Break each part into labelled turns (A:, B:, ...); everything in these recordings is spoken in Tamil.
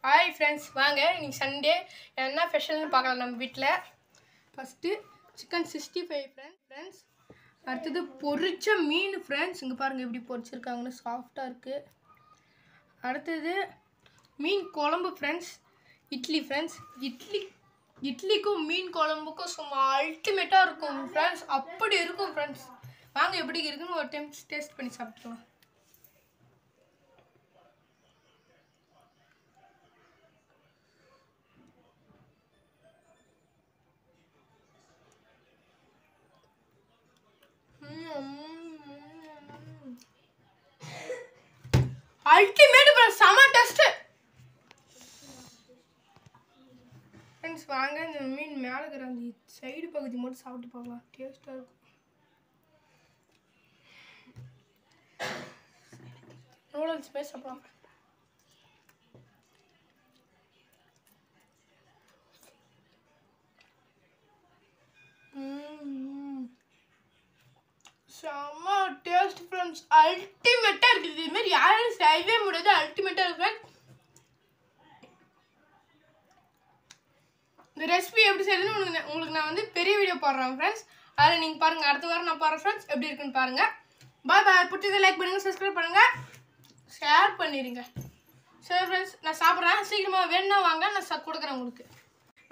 A: ஹாய் ஃப்ரெண்ட்ஸ், வாங்க இன்னைக்கு சண்டே என்ன ஸ்பெஷல்னு பார்க்கலாம் நம்ம வீட்டில். First chicken 65 friends. அடுத்தது பொரிச்ச மீன் ஃப்ரெண்ட்ஸ். இங்கே பாருங்கள் எப்படி பொரிச்சிருக்காங்கன்னு, சாஃப்டாக இருக்குது. அடுத்தது மீன் குழம்பு ஃப்ரெண்ட்ஸ். இட்லி ஃப்ரெண்ட்ஸ். இட்லிக்கும் மீன் குழம்புக்கும் சும்மா அல்டிமேட்டாக இருக்கும் ஃப்ரெண்ட்ஸ். அப்படி இருக்கும் ஃப்ரெண்ட்ஸ். வாங்க எப்படி இருக்குன்னு ஒரு டைம் டேஸ்ட் பண்ணி சாப்பிட்டுக்கலாம். அல்டிமேட் செம டேஸ்ட் ஃப்ரெண்ட்ஸ். வாங்க இந்த மீன் மேலே இருக்கிற அந்த சைடு பகுதி மட்டும் சாப்பிட்டு பார்க்கலாம். டேஸ்ட்டாக இருக்கும். நூடுல்ஸ் போய் சாப்பிடலாம். செம்ம டேஸ்ட் ஃப்ரெண்ட்ஸ். அல்டிமேட்டாக இருக்குது. இதுமாரி யாரும் செய்யவே முடியாது. அல்டிமேட்டாக இருக்கு. இந்த ரெசிபி எப்படி செய்யறதுன்னு உங்களுக்கு நான் வந்து பெரிய வீடியோ போடுறேன் ஃப்ரெண்ட்ஸ். அதில் நீங்கள் பாருங்கள். அடுத்த வாரம் நான் போடுறேன் ஃப்ரெண்ட்ஸ். எப்படி இருக்குன்னு பாருங்கள். பாய் பாய். பிடிச்சதை லைக் பண்ணுங்கள், சப்ஸ்கிரைப் பண்ணுங்கள், ஷேர் பண்ணிடுங்க. சரி ஃப்ரெண்ட்ஸ், நான் சாப்பிட்றேன். சீக்கிரமாக வேணுன்னா வாங்க, நான் கொடுக்குறேன் உங்களுக்கு.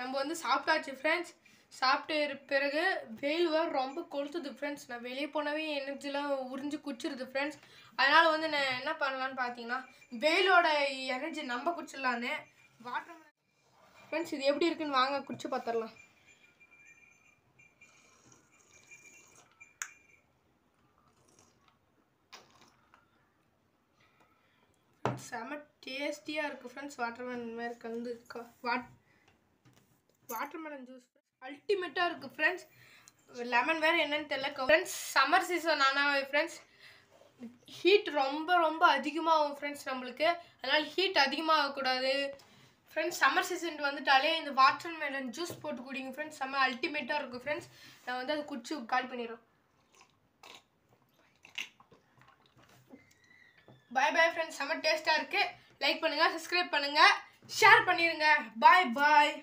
A: நம்ம வந்து சாப்பிட்டாச்சு ஃப்ரெண்ட்ஸ். சாப்பிட்டு பிறகு வெயில் வேறு ரொம்ப கொளுத்துது ஃப்ரெண்ட்ஸ். நான் வெளியே போனாவே எனர்ஜிலாம் உறிஞ்சு குடிச்சிருது ஃப்ரெண்ட்ஸ். அதனால் வந்து நான் என்ன பண்ணலான்னு பார்த்தீங்கன்னா, வெயிலோட எனர்ஜி நம்ம குடிச்சிடலான்னு வாட்டர் ஃப்ரெண்ட்ஸ். இது எப்படி இருக்குன்னு வாங்க குடிச்சு பார்த்துடலாம். செம டேஸ்டியாக இருக்குது ஃப்ரெண்ட்ஸ். வாட்டர்மெலன் மாதிரி கலந்து வாட்டர்மெலன் ஜூஸ் அல்டிமேட்டாக இருக்குது ஃப்ரெண்ட்ஸ். லெமன் வேறு என்னன்னு தெரியல ஃப்ரெண்ட்ஸ். சம்மர் சீசன் ஆனால் ஃப்ரெண்ட்ஸ் ஹீட் ரொம்ப ரொம்ப அதிகமாகும் ஃப்ரெண்ட்ஸ் நம்மளுக்கு. அதனால் ஹீட் அதிகமாகக்கூடாது ஃப்ரெண்ட்ஸ். சம்மர் சீசன் வந்துட்டாலே இந்த வாட்டர்மெலன் ஜூஸ் போட்டு குடிங்க ஃப்ரெண்ட்ஸ். செம்ம அல்டிமேட்டாக இருக்குது ஃப்ரெண்ட்ஸ். நான் வந்து அதை குடிச்சு கால் பண்ணிடுறோம். பாய் பாய் ஃப்ரெண்ட்ஸ். செம்ம டேஸ்ட்டாக இருக்குது. லைக் பண்ணுங்கள், சப்ஸ்கிரைப் பண்ணுங்கள், ஷேர் பண்ணிடுங்க. பாய் பாய்.